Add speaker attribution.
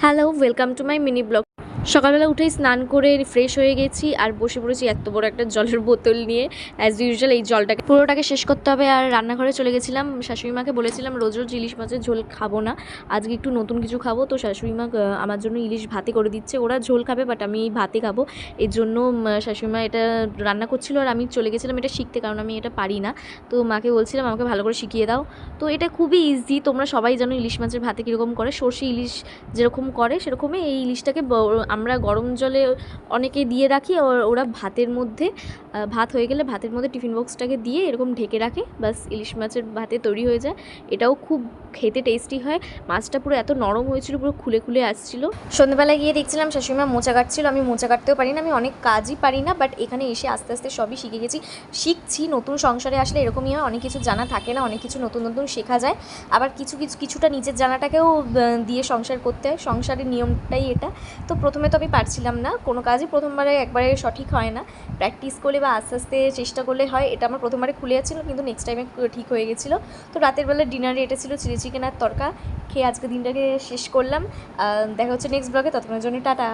Speaker 1: Hello, welcome to my mini blog. সকালবেলা উঠেই স্নান করে ফ্রেশ হয়ে গেছি আর বসে পড়েছি এত বড় একটা জলের বোতল নিয়ে। অ্যাজ ইউজুয়াল এই জলটাকে পুরোটাকে শেষ করতে হবে। আর রান্নাঘরে চলে গেছিলাম, শাশুড়ি মাকে বলেছিলাম রোজ রোজ ইলিশ মাছের ঝোল খাবো না, আজকে একটু নতুন কিছু খাবো। তো শাশুড়ি মা আমার জন্য ইলিশ ভাতে করে দিচ্ছে। ওরা ঝোল খাবে বাট আমি ভাতে খাবো, এর জন্য শাশুড়ি মা এটা রান্না করছিল আর আমি চলে গেছিলাম এটা শিখতে, কারণ আমি এটা পারি না। তো মাকে বলছিলাম আমাকে ভালো করে শিখিয়ে দাও। তো এটা খুবই ইজি, তোমরা সবাই জানো ইলিশ মাছের ভাতে কীরকম করে। সর্ষে ইলিশ যেরকম করে সেরকমই এই ইলিশটাকে আমরা গরম জলে অনেকে দিয়ে রাখি, ওরা ভাতের মধ্যে ভাত হয়ে গেলে ভাতের মধ্যে টিফিন বক্সটাকে দিয়ে এরকম ঢেকে রাখে, বাস ইলিশ মাছের ভাতে তৈরি হয়ে যায়। এটাও খুব খেতে টেস্টি হয়। মাছটা পুরো এত নরম হয়েছিল, পুরো খুলে খুলে আসছিলো। সন্ধ্যেবেলায় গিয়ে দেখছিলাম শাশুড়িমা মোচা কাটছিল। আমি মোচা কাটতেও পারি না, আমি অনেক কাজই পারি না, বাট এখানে এসে আস্তে আস্তে সবই শিখে গেছি, শিখছি। নতুন সংসারে আসলে এরকমই হয়, অনেক কিছু জানা থাকে না, অনেক কিছু নতুন নতুন শেখা যায়। আবার কিছুটা নিজের জানাটাকেও দিয়ে সংসার করতে হয়, সংসারের নিয়মটাই এটা। তো প্রথমে তো আমি পারছিলাম না, কোনো কাজই প্রথমবারে একবারে সঠিক হয় না, প্র্যাকটিস করলে বা আস্তে আস্তে চেষ্টা করলে হয়। এটা আমার প্রথমবারে খুলে যাচ্ছিলো, কিন্তু নেক্সট টাইমে ঠিক হয়ে গেছিলো। তো রাতের বেলা ডিনারে এটা ছিল চিলি চিকেন আর তরকা। খেয়ে আজকে দিনটাকে শেষ করলাম। দেখা হচ্ছে নেক্সট ব্লগে, ততক্ষণের জন্য টাটা।